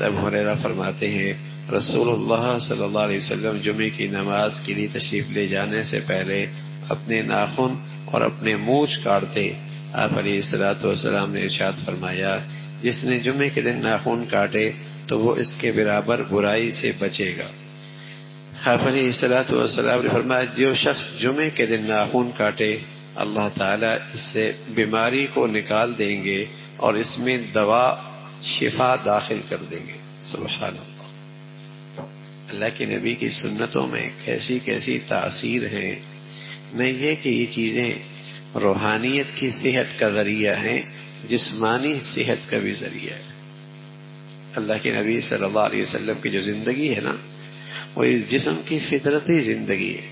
ابو ہریرہ فرماتے ہیں رسول اللہ صلی اللہ علیہ وسلم جمعے کی نماز کے لیے تشریف لے جانے سے پہلے اپنے ناخن اور اپنے مونچھ کاٹتے. آپ علیہ الصلوۃ والسلام نے ارشاد فرمایا جس نے جمعے کے دن ناخن کاٹے تو وہ اس کے برابر برائی سے بچے گا. آپ علیہ الصلوۃ والسلام نے فرمایا جو شخص جمعے کے دن ناخن کاٹے اللہ تعالیٰ اس سے بیماری کو نکال دیں گے اور اس میں دوا شفا داخل کر دیں گے. سبحان اللہ. اللہ کے نبی کی سنتوں میں کیسی کیسی تاثیر ہیں. نہیں یہ کہ یہ چیزیں روحانیت کی صحت کا ذریعہ ہیں، جسمانی صحت کا بھی ذریعہ ہے. اللہ کے نبی صلی اللہ علیہ وسلم کی جو زندگی ہے نا وہ اس جسم کی فطرتی زندگی ہے.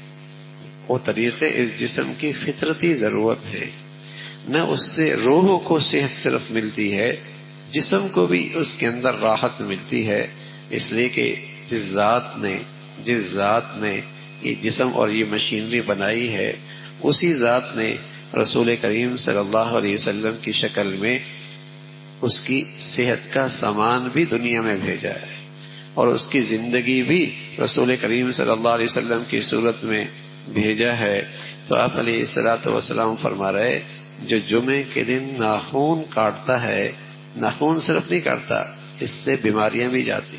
وہ طریقے اس جسم کی فطرتی ضرورت ہے. نہ اس سے روح کو صحت صرف ملتی ہے، جسم کو بھی اس کے اندر راحت ملتی ہے. اس لیے کہ جس ذات نے یہ جسم اور یہ مشینری بنائی ہے اسی ذات نے رسول کریم صلی اللہ علیہ وسلم کی شکل میں اس کی صحت کا سامان بھی دنیا میں بھیجا ہے اور اس کی زندگی بھی رسول کریم صلی اللہ علیہ وسلم کی صورت میں بھیجا ہے. تو آپ علیہ الصلوۃ والسلام فرما رہے جو جمعے کے دن ناخن کاٹتا ہے، ناخن صرف نہیں کاٹتا، اس سے بیماریاں بھی جاتی.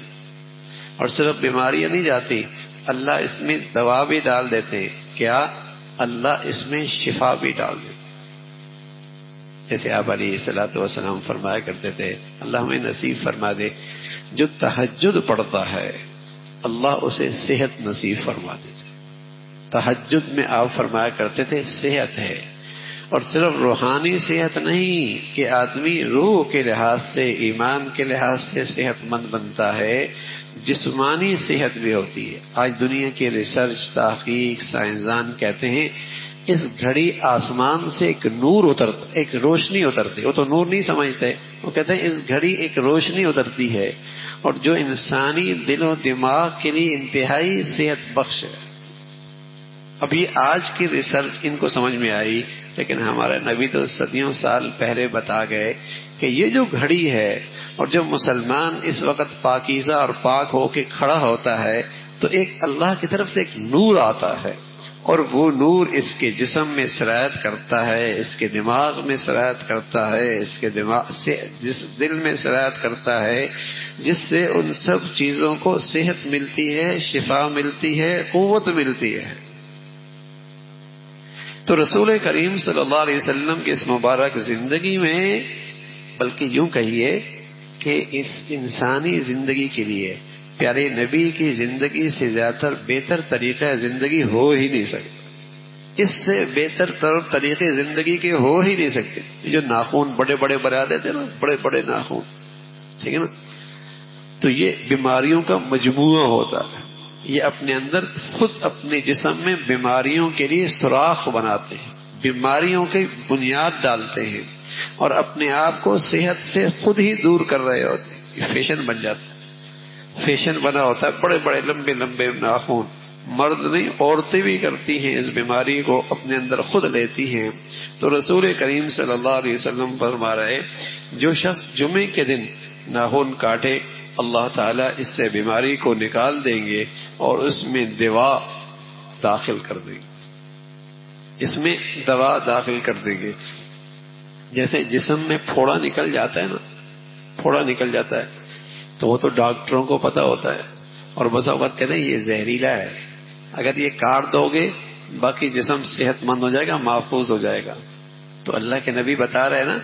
اور صرف بیماریاں نہیں جاتی، اللہ اس میں دوا بھی ڈال دیتے. کیا؟ اللہ اس میں شفا بھی ڈال دیتے. جیسے آپ علیہ الصلوۃ والسلام فرمایا کرتے تھے اللہ ہمیں نصیب فرما دے جو تہجد پڑھتا ہے اللہ اسے صحت نصیب فرما دیتے. تہجد میں آپ فرمایا کرتے تھے صحت ہے، اور صرف روحانی صحت نہیں کہ آدمی روح کے لحاظ سے ایمان کے لحاظ سے صحت مند بنتا ہے، جسمانی صحت بھی ہوتی ہے. آج دنیا کی ریسرچ تحقیق سائنسدان کہتے ہیں اس گھڑی آسمان سے ایک نور اترتا، ایک روشنی اترتی. وہ تو نور نہیں سمجھتے، وہ کہتے ہیں اس گھڑی ایک روشنی اترتی ہے اور جو انسانی دل و دماغ کے لیے انتہائی صحت بخش ہے. اب یہ آج کی ریسرچ ان کو سمجھ میں آئی، لیکن ہمارے نبی تو صدیوں سال پہلے بتا گئے کہ یہ جو گھڑی ہے اور جو مسلمان اس وقت پاکیزہ اور پاک ہو کے کھڑا ہوتا ہے تو ایک اللہ کی طرف سے ایک نور آتا ہے اور وہ نور اس کے جسم میں سرایت کرتا ہے، اس کے دماغ میں سرایت کرتا ہے، اس کے دماغ سے جس دل میں سرایت کرتا ہے، جس سے ان سب چیزوں کو صحت ملتی ہے، شفا ملتی ہے، قوت ملتی ہے. تو رسول کریم صلی اللہ علیہ وسلم کی اس مبارک زندگی میں، بلکہ یوں کہیے کہ اس انسانی زندگی کے لیے پیارے نبی کی زندگی سے زیادہ بہتر طریقہ زندگی ہو ہی نہیں سکتا. اس سے بہتر طریقے زندگی کے ہو ہی نہیں سکتے. جو ناخن بڑے بڑے بنا دیتے نا، بڑے بڑے ناخن، ٹھیک ہے نا، تو یہ بیماریوں کا مجموعہ ہوتا ہے. یہ اپنے اندر خود اپنے جسم میں بیماریوں کے لیے سوراخ بناتے ہیں، بیماریوں کی بنیاد ڈالتے ہیں اور اپنے آپ کو صحت سے خود ہی دور کر رہے ہوتے ہیں. یہ فیشن بن جاتا ہے، فیشن بنا ہوتا ہے. بڑے بڑے لمبے لمبے ناخن، مرد نہیں عورتیں بھی کرتی ہیں، اس بیماری کو اپنے اندر خود لیتی ہیں. تو رسول کریم صلی اللہ علیہ وسلم فرما رہے جو شخص جمعے کے دن ناخن کاٹے اللہ تعالیٰ اس سے بیماری کو نکال دیں گے اور اس میں دوا داخل کر دیں گے. اس میں دوا داخل کر دیں گے. جیسے جسم میں پھوڑا نکل جاتا ہے نا، پھوڑا نکل جاتا ہے تو وہ تو ڈاکٹروں کو پتا ہوتا ہے اور بس اوقات کہتے ہیں یہ زہریلا ہے، اگر یہ کاٹ دو گے باقی جسم صحت مند ہو جائے گا، محفوظ ہو جائے گا. تو اللہ کے نبی بتا رہے ہیں نا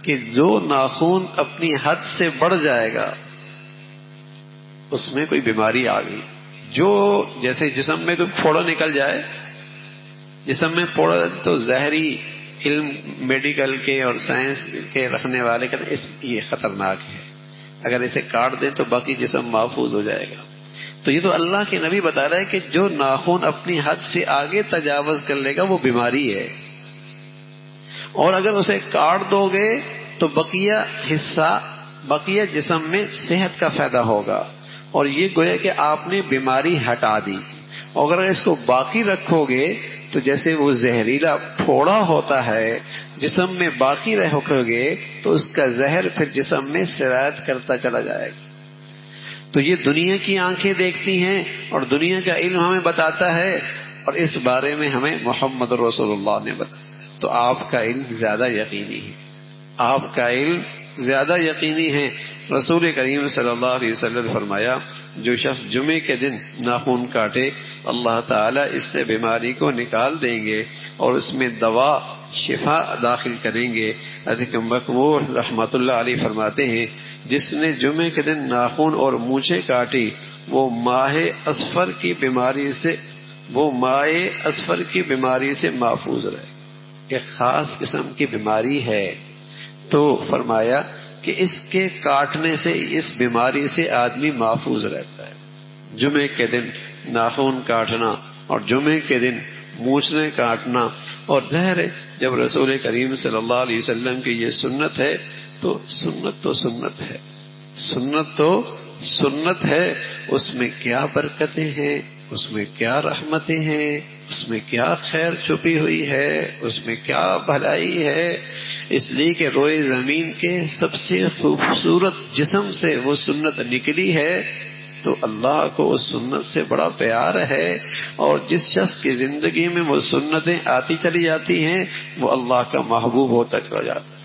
کہ جو ناخن اپنی حد سے بڑھ جائے گا اس میں کوئی بیماری آ گئی. جو جیسے جسم میں کوئی پھوڑا نکل جائے، جسم میں پھوڑا تو ظاہری علم میڈیکل کے اور سائنس کے رکھنے والے کہتے ہیں یہ خطرناک ہے، اگر اسے کاٹ دیں تو باقی جسم محفوظ ہو جائے گا. تو یہ تو اللہ کے نبی بتا رہا ہے کہ جو ناخن اپنی حد سے آگے تجاوز کر لے گا وہ بیماری ہے، اور اگر اسے کاٹ دو گے تو بقیہ حصہ، بقیہ جسم میں صحت کا فائدہ ہوگا. اور یہ گویا کہ آپ نے بیماری ہٹا دی. اور اگر اس کو باقی رکھو گے تو جیسے وہ زہریلا پھوڑا ہوتا ہے جسم میں باقی رکھو گے تو اس کا زہر پھر جسم میں سرایت کرتا چلا جائے گا. تو یہ دنیا کی آنکھیں دیکھتی ہیں اور دنیا کا علم ہمیں بتاتا ہے، اور اس بارے میں ہمیں محمد رسول اللہ نے بتایا، تو آپ کا علم زیادہ یقینی ہے، آپ کا علم زیادہ یقینی ہے۔ رسول کریم صلی اللہ علیہ وسلم نے فرمایا جو شخص جمعے کے دن ناخن کاٹے اللہ تعالیٰ اس سے بیماری کو نکال دیں گے اور اس میں دوا شفا داخل کریں گے۔ حضرت مقبول رحمۃ اللہ علیہ فرماتے ہیں جس نے جمعے کے دن ناخن اور مونچھیں کاٹی وہ ماہ اصفر کی بیماری سے محفوظ رہے۔ ایک خاص قسم کی بیماری ہے، تو فرمایا کہ اس کے کاٹنے سے اس بیماری سے آدمی محفوظ رہتا ہے۔ جمعے کے دن ناخن کاٹنا اور جمعے کے دن مونچھیں کاٹنا، اور ظاہر ہے جب رسول کریم صلی اللہ علیہ وسلم کی یہ سنت ہے تو سنت ہے، سنت تو سنت ہے، اس میں کیا برکتیں ہیں، اس میں کیا رحمتیں ہیں، اس میں کیا خیر چھپی ہوئی ہے، اس میں کیا بھلائی ہے۔ اس لیے کہ روئے زمین کے سب سے خوبصورت جسم سے وہ سنت نکلی ہے، تو اللہ کو اس سنت سے بڑا پیار ہے، اور جس شخص کی زندگی میں وہ سنتیں آتی چلی جاتی ہیں وہ اللہ کا محبوب ہوتا چلا جاتا ہے۔